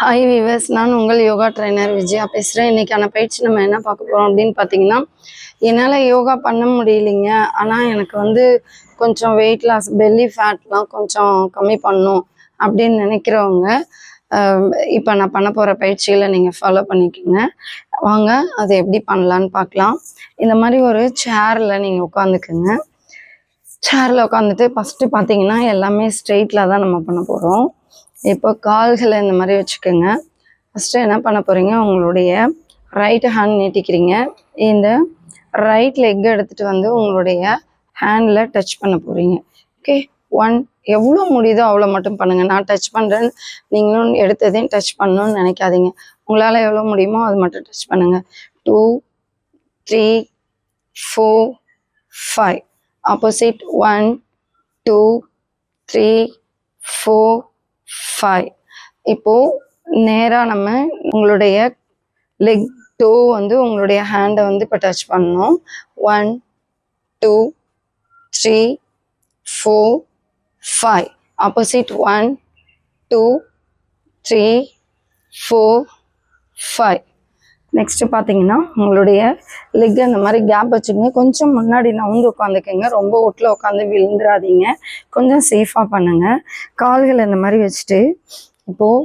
Hi viewers, நான் உங்கள் yoga trainer Vijaya பேசுகிறேன். இன்றைக்கான பயிற்சி நம்ம என்ன பார்க்க போகிறோம் அப்படின்னு பார்த்தீங்கன்னா, என்னால் யோகா பண்ண முடியலைங்க. ஆனால் எனக்கு கொஞ்சம் வெயிட் லாஸ், பெல்லி ஃபேட்லாம் கொஞ்சம் கம்மி பண்ணணும் அப்படின்னு நினைக்கிறவங்க இப்போ நான் பண்ண போகிற பயிற்சிகளை நீங்கள் ஃபாலோ பண்ணிக்கோங்க. வாங்க அது எப்படி பண்ணலான்னு பார்க்கலாம். இந்த மாதிரி ஒரு சேரில் நீங்கள் உட்காந்துக்குங்க. சேரில் உட்காந்துட்டு ஃபஸ்ட்டு பார்த்தீங்கன்னா எல்லாமே ஸ்ட்ரெயிட்டில் தான் நம்ம பண்ண போகிறோம். இப்போ கால்களை இந்த மாதிரி வச்சுக்கோங்க. ஃபஸ்ட்டு என்ன பண்ண போகிறீங்க, உங்களுடைய ரைட் ஹேண்ட் நீட்டிக்கிறீங்க. இந்த ரைட் லெக் எடுத்துகிட்டு உங்களுடைய ஹேண்டில் டச் பண்ண போகிறீங்க. ஓகே, 1 எவ்வளோ முடியுதோ அவ்வளோ மட்டும் பண்ணுங்கள். நான் டச் பண்ணுறேன்னு நீங்களும் எடுத்ததையும் டச் பண்ணணும்னு நினைக்காதீங்க. உங்களால் எவ்வளோ முடியுமோ அது மட்டும் டச் பண்ணுங்கள். 2 3 4 5 ஆப்போசிட் 1 2 3 4 5. இப்போது நேராக நம்ம உங்களுடைய லெக் டோ உங்களுடைய ஹேண்டை இப்போ டச் பண்ணணும். 1 2 3 4 5 ஆப்போசிட் 1 2 3 4 5. நெக்ஸ்ட்டு பார்த்தீங்கன்னா உங்களுடைய லெக் அந்த மாதிரி கேப் வச்சுக்கோங்க. கொஞ்சம் முன்னாடி நவுந்து உட்காந்துக்கோங்க. ரொம்ப ஒட்டில் உட்காந்து விழுந்துடாதீங்க. கொஞ்சம் சேஃபாக பண்ணுங்கள். கால்கள் இந்த மாதிரி வச்சுட்டு இப்போது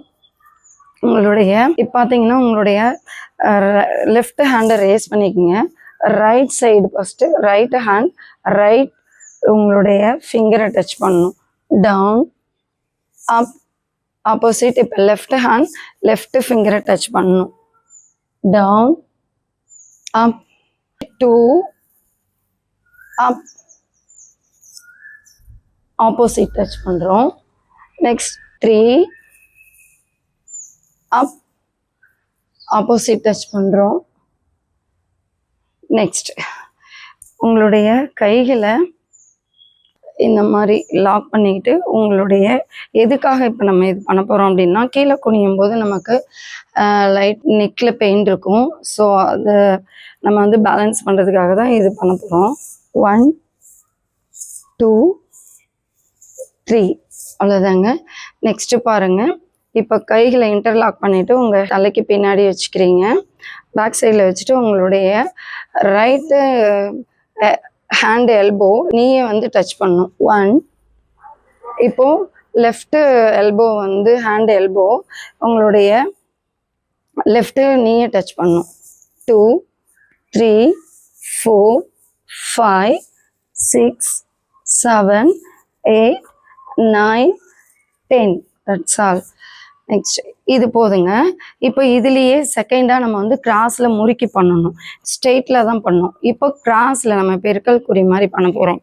உங்களுடைய இப்போ பார்த்தீங்கன்னா உங்களுடைய லெஃப்ட் ஹேண்டை ரேஸ் பண்ணிக்கோங்க. Right side first right hand right உங்களுடைய ஃபிங்கரை டச் பண்ணணும். டவுன் அப் ஆப்போசிட் இப்போ லெஃப்ட் ஹேண்ட் லெஃப்ட் ஃபிங்கரை டச் பண்ணணும். டவுன் அப் 2 அப் ஆப்போசிட் டச் பண்ணுறோம். நெக்ஸ்ட் 3 அப் ஆப்போசிட் டச் பண்ணுறோம். நெக்ஸ்ட் உங்களுடைய கைகளை இந்த மாதிரி லாக் பண்ணிக்கிட்டு உங்களுடைய எதுக்காக இப்போ நம்ம இது பண்ண போகிறோம் அப்படின்னா, கீழே குனியும் போது நமக்கு லைட் நெக்கில் பெயின் இருக்கும். ஸோ அதை நம்ம பேலன்ஸ் பண்ணுறதுக்காக தான் இது பண்ண போகிறோம். 1 2 3 அவ்வளோதாங்க. நெக்ஸ்ட்டு பாருங்கள். இப்போ கைகளை இன்டர்லாக் பண்ணிவிட்டு உங்கள் தலைக்கு பின்னாடி வச்சுக்கிறீங்க. பேக் சைடில் வச்சுட்டு உங்களுடைய ரைட்டு ஹேண்ட் எல்போ நீயே டச் பண்ணும். 1 இப்போது லெஃப்ட்டு எல்போ ஹேண்ட் எல்போ உங்களுடைய லெஃப்ட்டு நீயே டச் பண்ணும். 2 3 4 5 6 7 8 9 10. That's all. நெக்ஸ்ட் இது போதுங்க. இப்போ இதுலேயே செகண்டாக நம்ம கிராஸில் முறுக்கி பண்ணணும். ஸ்ட்ரெயிட்டில் தான் பண்ணணும். இப்போ கிராஸில் நம்ம பெருக்கல் குறி மாதிரி பண்ண போகிறோம்.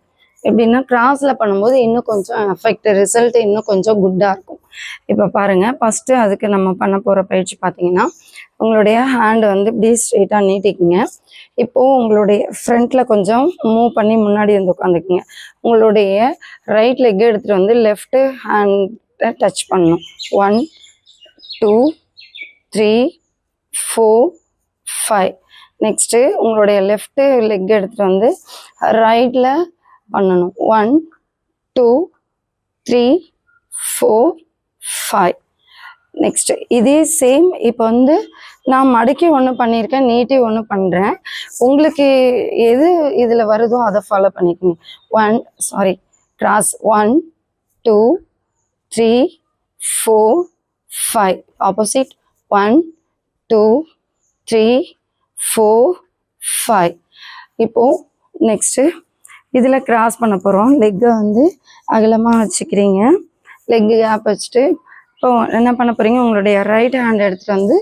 எப்படின்னா கிராஸில் பண்ணும்போது இன்னும் கொஞ்சம் எஃபெக்ட் ரிசல்ட் இன்னும் கொஞ்சம் குட்டாக இருக்கும். இப்போ பாருங்கள், ஃபஸ்ட்டு அதுக்கு நம்ம பண்ண போகிற பயிற்சி பார்த்தீங்கன்னா உங்களுடைய ஹேண்டு இப்படி ஸ்ட்ரெயிட்டாக நீட்டிக்குங்க. இப்போது உங்களுடைய ஃப்ரண்ட்டில் கொஞ்சம் மூவ் பண்ணி முன்னாடி உட்காந்துக்குங்க. உங்களுடைய ரைட் லெக் எடுத்துகிட்டு லெஃப்ட்டு ஹேண்டை டச் பண்ணணும். 1 2 3 4 5. நெக்ஸ்ட்டு உங்களுடைய லெஃப்ட்டு லெக் எடுத்துகிட்டு ரைட்டில் பண்ணணும். 1 2 3 4 5. நெக்ஸ்ட்டு இதே சேம் இப்போ நான் மடக்கி ஒன்று பண்ணியிருக்கேன், நீட்டி ஒன்று பண்ணுறேன். உங்களுக்கு எது இதில் வருதோ அதை ஃபாலோ பண்ணிக்கோங்க. Cross 1 2 3 4 5 opposite 1 2 3 4 5. இப்போது நெக்ஸ்ட்டு இதில் கிராஸ் பண்ண போகிறோம். லெக்கை அகலமாக வச்சுக்கிறீங்க. லெக்கு கேப் வச்சுட்டு இப்போ என்ன பண்ண போகிறீங்க, உங்களுடைய ரைட் ஹேண்ட் எடுத்துகிட்டு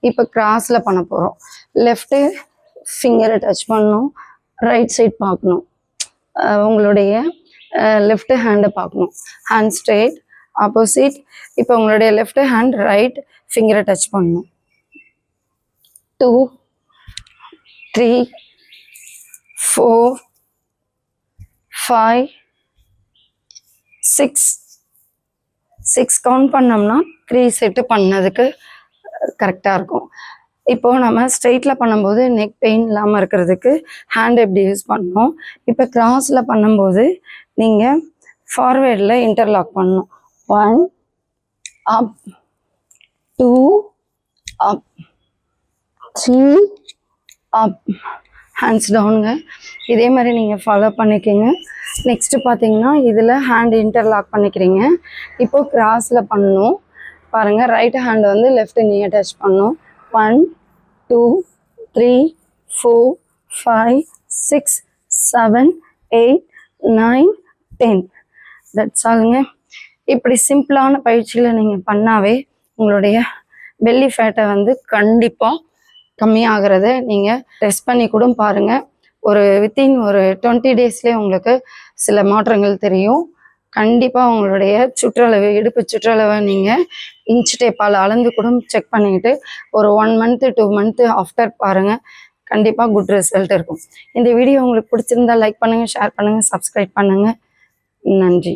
இப்போ கிராஸில் பண்ண போகிறோம். லெஃப்ட்டு ஃபிங்கரை டச் பண்ணணும். ரைட் சைட் பார்க்கணும். உங்களுடைய லெஃப்ட் ஹேண்டை பார்க்கணும். Hand straight opposite. இப்போ உங்களுடைய லெஃப்ட் ஹேண்ட் ரைட் ஃபிங்கரை டச் பண்ணணும். 2 3 4 5 6 கவுண்ட் பண்ணோம்னா 3 செட்டு பண்ணதுக்கு கரெக்டாக இருக்கும். இப்போது நம்ம ஸ்ட்ரெயிட்டில் பண்ணும்போது நெக் பெயின் இல்லாமல் இருக்கிறதுக்கு ஹேண்ட் எப்படி யூஸ் பண்ணணும். இப்போ கிராஸில் பண்ணும்போது நீங்கள் ஃபார்வேர்டில் இன்டர்லாக் பண்ணணும். 1 up 2 அப் 3 அப் ஹேண்ட்ஸ் டவுனுங்க. இதே மாதிரி நீங்கள் ஃபாலோ பண்ணிக்கோங்க. நெக்ஸ்ட்டு பார்த்தீங்கன்னா இதில் ஹேண்ட் இன்டர்லாக் பண்ணிக்கிறீங்க. இப்போது கிராஸில் பண்ணணும் பாருங்கள். ரைட் ஹேண்ட் வந்து லெஃப்ட் நீயை டச் பண்ணணும். 1 2 3 4 5 6 7 8 9 10. தட்ஸ் ஆலுங்க. இப்படி சிம்பிளான பயிற்சிகளை நீங்கள் பண்ணாவே உங்களுடைய பெல்லி ஃபேட்டை வந்து கண்டிப்பாக கம்மியாகிறத நீங்கள் டெஸ்ட் பண்ணி கூட பாருங்கள். வித்தின் ஒரு 20 டேஸ்லேயே உங்களுக்கு சில மாற்றங்கள் தெரியும். கண்டிப்பாக உங்களுடைய சுற்றளவு, இடுப்பு சுற்றளவை நீங்கள் இன்ச் டேப்பால் அளந்து கூட செக் பண்ணிக்கிட்டு ஒரு 1 மந்த்து 2 மந்த்து ஆஃப்டர் பாருங்கள். கண்டிப்பாக குட் ரிசல்ட் இருக்கும். இந்த வீடியோ உங்களுக்கு பிடிச்சிருந்தா லைக் பண்ணுங்கள், ஷேர் பண்ணுங்கள், சப்ஸ்கிரைப் பண்ணுங்கள். நன்றி.